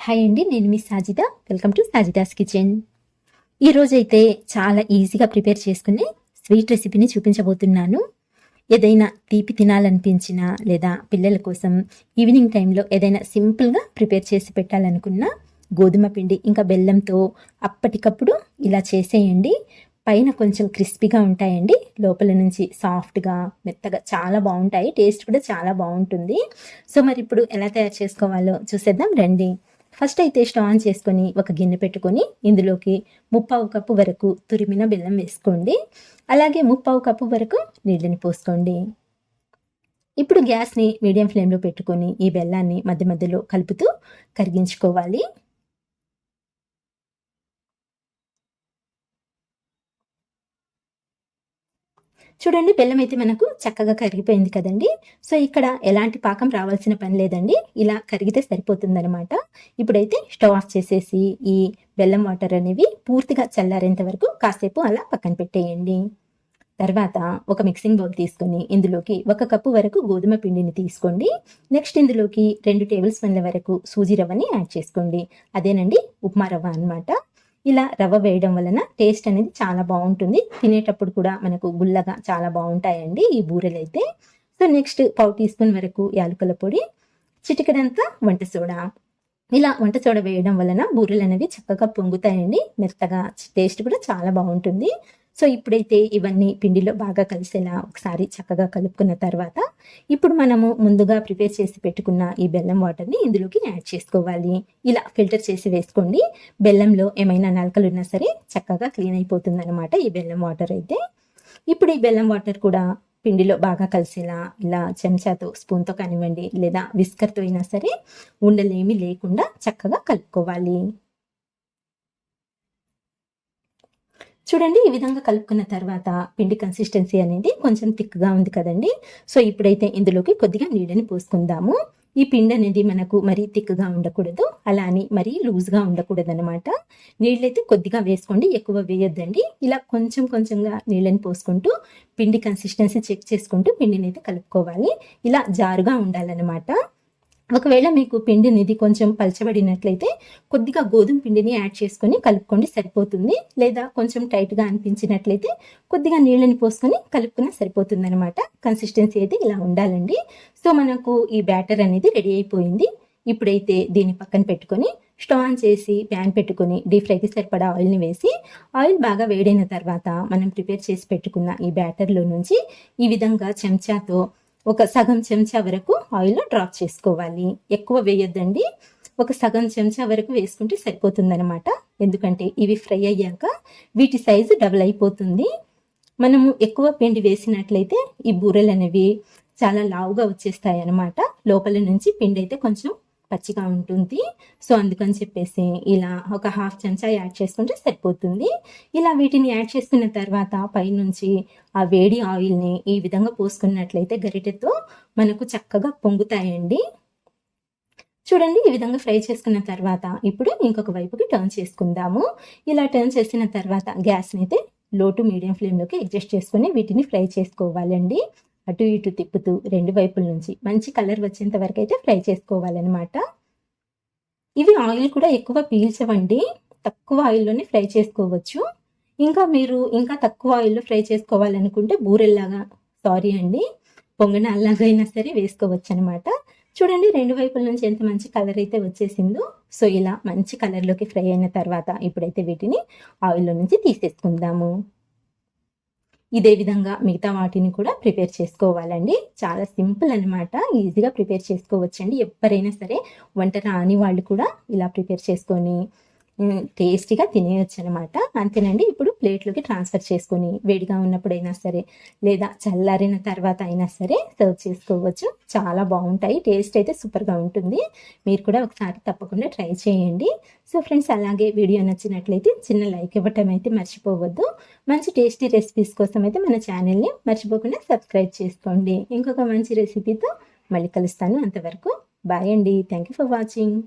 Hi అండి, నేను మీ Sajida. Welcome to Sajida's kitchen. ఈరోజైతే చాలా ఈజీగా ప్రిపేర్ చేసుకునే స్వీట్ రెసిపీని చూపించబోతున్నాను. ఏదైనా తీపి తినాలనిపించినా లేదా పిల్లల కోసం ఈవినింగ్ టైంలో ఏదైనా సింపుల్గా ప్రిపేర్ చేసి పెట్టాలనుకున్నా గోధుమ పిండి ఇంకా బెల్లంతో అప్పటికప్పుడు ఇలా చేసేయండి. పైన కొంచెం క్రిస్పీగా ఉంటాయండి, లోపల నుంచి సాఫ్ట్గా మెత్తగా చాలా బాగుంటాయి. టేస్ట్ కూడా చాలా బాగుంటుంది. సో మరి ఇప్పుడు ఎలా తయారు చేసుకోవాలో చూసేద్దాం రండి. ఫస్ట్ అయితే స్టవ్ ఆన్ చేసుకొని ఒక గిన్నె పెట్టుకొని ఇందులోకి 1/2 కప్పు వరకు తురిమిన బెల్లం వేసుకోండి. అలాగే 1/2 కప్పు వరకు నీళ్ళని పోసుకోండి. ఇప్పుడు గ్యాస్ని మీడియం ఫ్లేమ్లో పెట్టుకొని ఈ బెల్లాన్ని మధ్య మధ్యలో కలుపుతూ కరిగించుకోవాలి. చూడండి, బెల్లం అయితే మనకు చక్కగా కరిగిపోయింది కదండి. సో ఇక్కడ ఎలాంటి పాకం రావాల్సిన పని లేదండి, ఇలా కరిగితే సరిపోతుందనమాట. ఇప్పుడైతే స్టవ్ ఆఫ్ చేసేసి ఈ బెల్లం వాటర్ అనేవి పూర్తిగా చల్లారేంత వరకు కాసేపు అలా పక్కన పెట్టేయండి. తర్వాత ఒక మిక్సింగ్ బౌల్ తీసుకొని ఇందులోకి 1 కప్పు వరకు గోధుమ పిండిని తీసుకోండి. నెక్స్ట్ ఇందులోకి 2 టేబుల్ స్పూన్ల వరకు సూజీ రవ్వని యాడ్ చేసుకోండి. అదేనండి ఉప్మా రవ్వ అనమాట. ఇలా రవ్వ వేయడం వలన టేస్ట్ అనేది చాలా బాగుంటుంది. తినేటప్పుడు కూడా మనకు గుల్లగా చాలా బాగుంటాయండి ఈ బూరెలు అయితే. సో నెక్స్ట్ 1/2 టీ స్పూన్ వరకు యాలకుల పొడి, చిటికెడంతా వంట సోడా. ఇలా వంట సోడా వేయడం వలన బూరెలు అనేవి చక్కగా పొంగుతాయండి, మెత్తగా, టేస్ట్ కూడా చాలా బాగుంటుంది. సో ఇప్పుడైతే ఇవన్నీ పిండిలో బాగా కలిసేలా ఒకసారి చక్కగా కలుపుకున్న తర్వాత ఇప్పుడు మనము ముందుగా ప్రిపేర్ చేసి పెట్టుకున్న ఈ బెల్లం వాటర్ని ఇందులోకి యాడ్ చేసుకోవాలి. ఇలా ఫిల్టర్ చేసి వేసుకోండి. బెల్లంలో ఏమైనా నలకలు ఉన్నా సరే చక్కగా క్లీన్ అయిపోతుంది అనమాట ఈ బెల్లం వాటర్ అయితే. ఇప్పుడు ఈ బెల్లం వాటర్ కూడా పిండిలో బాగా కలిసేలా ఇలా చెంచాతో, స్పూన్తో కానివ్వండి లేదా విస్కర్తో అయినా సరే ఉండలేమి లేకుండా చక్కగా కలుపుకోవాలి. చూడండి, ఈ విధంగా కలుపుకున్న తర్వాత పిండి కన్సిస్టెన్సీ అనేది కొంచెం థిక్గా ఉంది కదండి. సో ఇప్పుడైతే ఇందులోకి కొద్దిగా నీళ్ళని పోసుకుందాము. ఈ పిండి అనేది మనకు మరీ థిక్గా ఉండకూడదు, అలా అని మరీ లూజ్గా ఉండకూడదు అనమాట. నీళ్ళైతే కొద్దిగా వేసుకోండి, ఎక్కువ వేయొద్దండి. ఇలా కొంచెం కొంచెంగా నీళ్ళని పోసుకుంటూ పిండి కన్సిస్టెన్సీ చెక్ చేసుకుంటూ పిండిని అయితే కలుపుకోవాలి. ఇలా జారుగా ఉండాలన్నమాట. ఒకవేళ మీకు పిండి అనేది కొంచెం పలచబడినట్లయితే కొద్దిగా గోధుమ పిండిని యాడ్ చేసుకొని కలుపుకోండి, సరిపోతుంది. లేదా కొంచెం టైట్గా అనిపించినట్లయితే కొద్దిగా నీళ్ళని పోసుకొని కలుపుకున్నా సరిపోతుంది అనమాట. కన్సిస్టెన్సీ అయితే ఇలా ఉండాలండి. సో మనకు ఈ బ్యాటర్ అనేది రెడీ అయిపోయింది. ఇప్పుడైతే దీన్ని పక్కన పెట్టుకొని స్టవ్ ఆన్ చేసి ప్యాన్ పెట్టుకొని డీప్ ఫ్రైకి సరిపడా ఆయిల్ని వేసి, ఆయిల్ బాగా వేడైన తర్వాత మనం ప్రిపేర్ చేసి పెట్టుకున్న ఈ బ్యాటర్లో నుంచి ఈ విధంగా చెంచాతో ఒక సగం చెంచా వరకు ఆయిల్లో డ్రాప్ చేసుకోవాలి. ఎక్కువ వేయొద్దండి, ఒక సగం చెంచా వరకు వేసుకుంటే సరిపోతుందన్నమాట. ఎందుకంటే ఇవి ఫ్రై అయ్యాక వీటి సైజు డబుల్ అయిపోతుంది. మనము ఎక్కువ పిండి వేసినట్లయితే ఈ బూరెలు అనేవి చాలా లావుగా వచ్చేస్తాయి అన్నమాట. లోపల నుంచి పిండి అయితే కొంచెం పచ్చిగా ఉంటుంది. సో అందుకని చెప్పేసి ఇలా ఒక 1/2 చెంచా యాడ్ చేసుకుంటే సరిపోతుంది. ఇలా వీటిని యాడ్ చేసుకున్న తర్వాత పైనుంచి ఆ వేడి ఆయిల్ని ఈ విధంగా పోసుకున్నట్లయితే గరిటెతో మనకు చక్కగా పొంగుతాయండి. చూడండి, ఈ విధంగా ఫ్రై చేసుకున్న తర్వాత ఇప్పుడు ఇంకొక వైపుకి టర్న్ చేసుకుందాము. ఇలా టర్న్ చేసిన తర్వాత గ్యాస్ని అయితే లో టు మీడియం ఫ్లేమ్లోకి అడ్జస్ట్ చేసుకొని వీటిని ఫ్రై చేసుకోవాలండి. అటు ఇటు తిప్పుతూ 2 వైపుల నుంచి మంచి కలర్ వచ్చేంత వరకు అయితే ఫ్రై చేసుకోవాలన్నమాట. ఇవి ఆయిల్ కూడా ఎక్కువ పీల్చవండి, తక్కువ ఆయిల్లోనే ఫ్రై చేసుకోవచ్చు. ఇంకా మీరు ఇంకా తక్కువ ఆయిల్లో ఫ్రై చేసుకోవాలనుకుంటే బూరెల్లాగా, సారీ అండి, పొంగనాల్లాగా అయినా సరే వేసుకోవచ్చు అనమాట. చూడండి, 2 వైపుల నుంచి ఎంత మంచి కలర్ అయితే వచ్చేసిందో. సో ఇలా మంచి కలర్లోకి ఫ్రై అయిన తర్వాత ఇప్పుడైతే వీటిని ఆయిల్లో నుంచి తీసేసుకుందాము. ఇదే విధంగా మిగతా వాటిని కూడా ప్రిపేర్ చేసుకోవాలండి. చాలా సింపుల్ అనమాట, ఈజీగా ప్రిపేర్ చేసుకోవచ్చండి. ఎవరైనా సరే వంట రాని వాళ్ళు కూడా ఇలా ప్రిపేర్ చేసుకొని టేస్టీగా తినేయచ్చు అనమాట. అంతేనండి. ఇప్పుడు ప్లేట్లోకి ట్రాన్స్ఫర్ చేసుకొని వేడిగా ఉన్నప్పుడైనా సరే లేదా చల్లారిన తర్వాత అయినా సరే సర్వ్ చేసుకోవచ్చు. చాలా బాగుంటాయి, టేస్ట్ అయితే సూపర్గా ఉంటుంది. మీరు కూడా ఒకసారి తప్పకుండా ట్రై చేయండి. సో ఫ్రెండ్స్, అలాగే వీడియో నచ్చినట్లయితే చిన్న లైక్ ఇవ్వటం అయితే మర్చిపోవద్దు. మంచి టేస్టీ రెసిపీస్ కోసం అయితే మన ఛానల్ని మర్చిపోకుండా సబ్స్క్రైబ్ చేసుకోండి. ఇంకొక మంచి రెసిపీతో మళ్ళీ కలుస్తాను. అంతవరకు బాయ్ అండి. Thank you for watching.